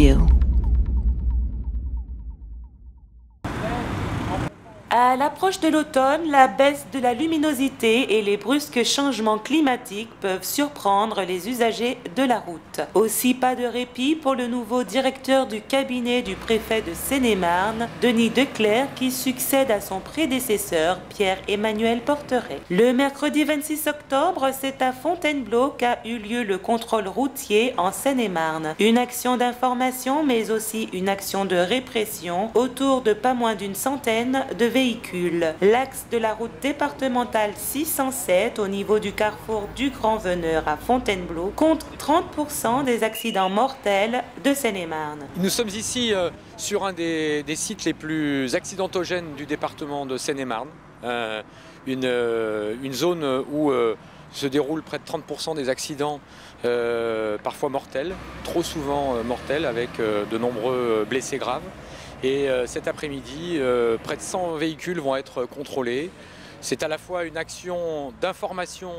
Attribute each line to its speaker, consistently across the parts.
Speaker 1: you.
Speaker 2: À l'approche de l'automne, la baisse de la luminosité et les brusques changements climatiques peuvent surprendre les usagers de la route. Aussi, pas de répit pour le nouveau directeur du cabinet du préfet de Seine-et-Marne, Denis Declercq, qui succède à son prédécesseur, Pierre-Emmanuel Porteret. Le mercredi 26 octobre, c'est à Fontainebleau qu'a eu lieu le contrôle routier en Seine-et-Marne. Une action d'information, mais aussi une action de répression autour de pas moins d'une centaine de véhicules. L'axe de la route départementale 607 au niveau du carrefour du Grand Veneur à Fontainebleau compte 30% des accidents mortels de Seine-et-Marne.
Speaker 3: Nous sommes ici sur un des sites les plus accidentogènes du département de Seine-et-Marne, une zone où se déroulent près de 30% des accidents, parfois mortels, trop souvent mortels, avec de nombreux blessés graves. Et cet après-midi, près de 100 véhicules vont être contrôlés. C'est à la fois une action d'information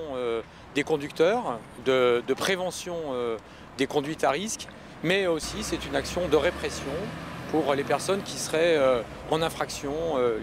Speaker 3: des conducteurs, de prévention des conduites à risque, mais aussi c'est une action de répression pour les personnes qui seraient en infraction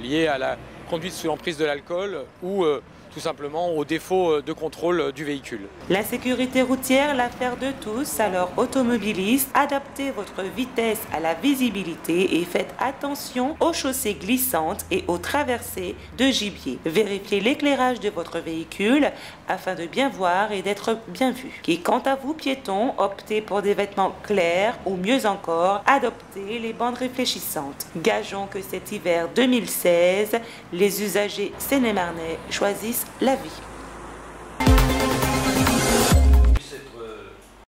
Speaker 3: liée à la conduite sous l'emprise de l'alcool ou tout simplement au défaut de contrôle du véhicule.
Speaker 2: La sécurité routière, l'affaire de tous, alors automobilistes, adaptez votre vitesse à la visibilité et faites attention aux chaussées glissantes et aux traversées de gibier. Vérifiez l'éclairage de votre véhicule afin de bien voir et d'être bien vu. Et quant à vous, piétons, optez pour des vêtements clairs ou mieux encore, adoptez les bandes réfléchissantes. Gageons que cet hiver 2016, les usagers seine-et-marnais choisissent la vie.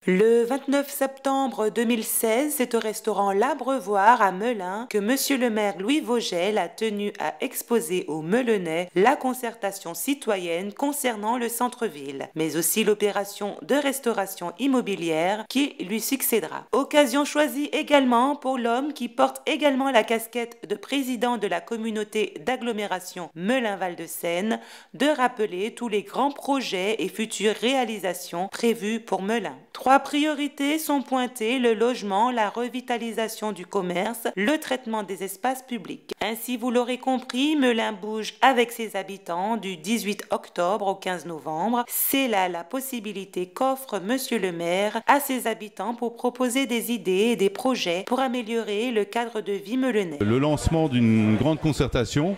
Speaker 2: Le 29 septembre 2016, c'est au restaurant L'Abreuvoir à Melun que Monsieur le maire Louis Vogel a tenu à exposer aux Melenais la concertation citoyenne concernant le centre-ville, mais aussi l'opération de restauration immobilière qui lui succédera. Occasion choisie également pour l'homme qui porte également la casquette de président de la communauté d'agglomération Melun-Val-de-Seine de rappeler tous les grands projets et futures réalisations prévues pour Melun. Trois priorités sont pointées: le logement, la revitalisation du commerce, le traitement des espaces publics. Ainsi, vous l'aurez compris, Melun bouge avec ses habitants du 18 octobre au 15 novembre. C'est là la possibilité qu'offre Monsieur le maire à ses habitants pour proposer des idées et des projets pour améliorer le cadre de vie melenais.
Speaker 4: Le lancement d'une grande concertation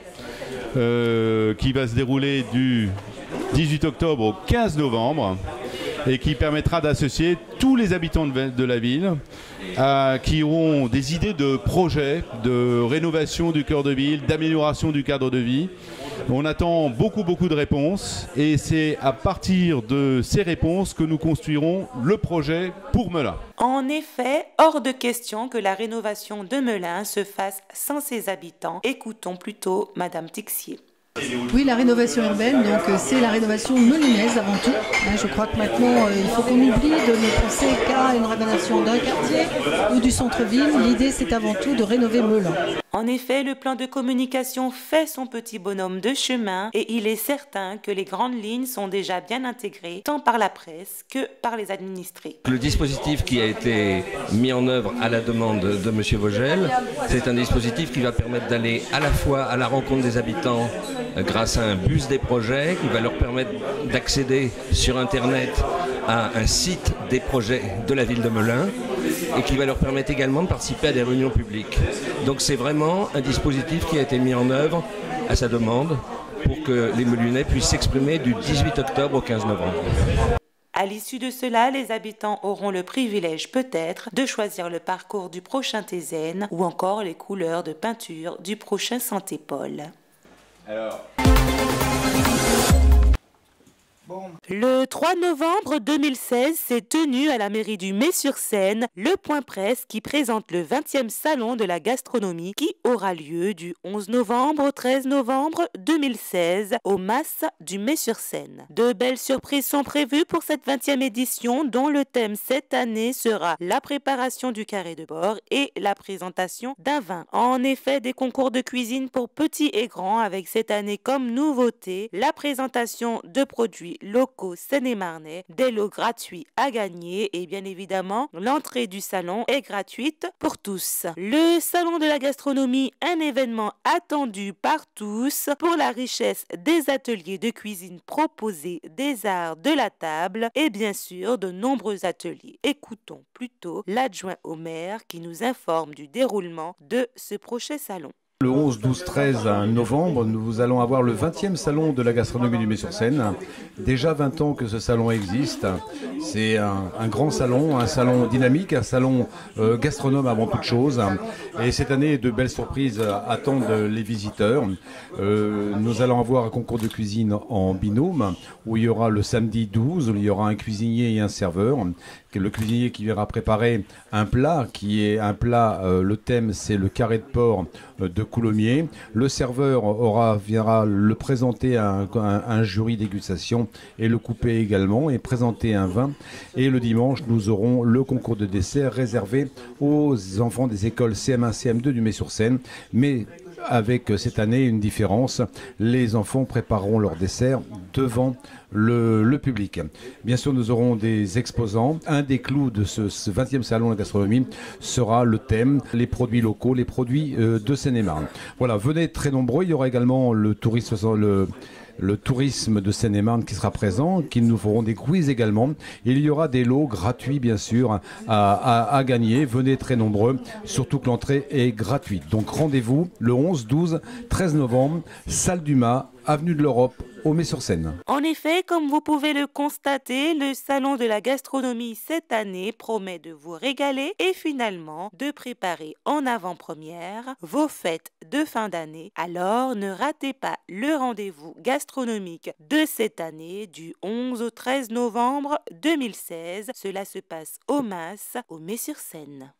Speaker 4: qui va se dérouler du 18 octobre au 15 novembre et qui permettra d'associer tous les habitants de la ville qui auront des idées de projets, de rénovation du cœur de ville, d'amélioration du cadre de vie. On attend beaucoup de réponses et c'est à partir de ces réponses que nous construirons le projet pour Melun.
Speaker 2: En effet, hors de question que la rénovation de Melun se fasse sans ses habitants. Écoutons plutôt Madame Tixier.
Speaker 5: Oui, la rénovation urbaine, donc c'est la rénovation melunaise avant tout. Je crois que maintenant, il faut qu'on oublie de ne penser qu'à une rénovation d'un quartier ou du centre-ville. L'idée, c'est avant tout de rénover Melun.
Speaker 2: En effet, le plan de communication fait son petit bonhomme de chemin et il est certain que les grandes lignes sont déjà bien intégrées tant par la presse que par les administrés.
Speaker 6: Le dispositif qui a été mis en œuvre à la demande de M. Vogel, c'est un dispositif qui va permettre d'aller à la fois à la rencontre des habitants grâce à un bus des projets qui va leur permettre d'accéder sur Internet à un site des projets de la ville de Melun et qui va leur permettre également de participer à des réunions publiques. Donc c'est vraiment un dispositif qui a été mis en œuvre à sa demande pour que les Melunais puissent s'exprimer du 18 octobre au 15 novembre.
Speaker 2: À l'issue de cela, les habitants auront le privilège peut-être de choisir le parcours du prochain Thézène ou encore les couleurs de peinture du prochain Santé-Paul. Le 3 novembre 2016 s'est tenu à la mairie du Mets-sur-Seine le point presse qui présente le 20e salon de la gastronomie qui aura lieu du 11 novembre au 13 novembre 2016 au Mas du Mets-sur-Seine. De belles surprises sont prévues pour cette 20e édition dont le thème cette année sera la préparation du carré de bord et la présentation d'un vin. En effet, des concours de cuisine pour petits et grands avec cette année comme nouveauté la présentation de produits produits locaux seine-et-marnais, des lots gratuits à gagner et bien évidemment, l'entrée du salon est gratuite pour tous. Le salon de la gastronomie, un événement attendu par tous pour la richesse des ateliers de cuisine proposés, des arts de la table et bien sûr de nombreux ateliers. Écoutons plutôt l'adjoint au maire qui nous informe du déroulement de ce prochain salon.
Speaker 1: Le 11, 12, 13 novembre, nous allons avoir le 20e salon de la gastronomie du Mets-sur-Seine. Déjà 20 ans que ce salon existe. C'est un grand salon, un salon dynamique, un salon gastronome avant toute chose. Et cette année, de belles surprises attendent les visiteurs. Nous allons avoir un concours de cuisine en binôme, où il y aura le samedi 12, où il y aura un cuisinier et un serveur. Le cuisinier qui viendra préparer un plat, le thème c'est le carré de porc de Coulommiers. Le serveur viendra le présenter à un jury dégustation et le couper également et présenter un vin. Et le dimanche, nous aurons le concours de dessert réservé aux enfants des écoles CM1, CM2 du Mets-sur-Seine. Mais avec cette année une différence, les enfants prépareront leur dessert devant le public. Bien sûr, nous aurons des exposants. Un des clous de ce 20e salon de la gastronomie sera le thème, les produits locaux, les produits de Seine-et-Marne. Voilà, venez très nombreux. Il y aura également le tourisme de Seine-et-Marne qui sera présent, qui nous feront des quiz également. Il y aura des lots gratuits, bien sûr, à gagner. Venez très nombreux, surtout que l'entrée est gratuite. Donc rendez-vous le 11, 12, 13 novembre, salle du Mas, avenue de l'Europe, au Mets-sur-Seine.
Speaker 2: En effet, comme vous pouvez le constater, le salon de la gastronomie cette année promet de vous régaler et finalement de préparer en avant-première vos fêtes de fin d'année. Alors ne ratez pas le rendez-vous gastronomique de cette année du 11 au 13 novembre 2016. Cela se passe au Mas, au Mets-sur-Seine.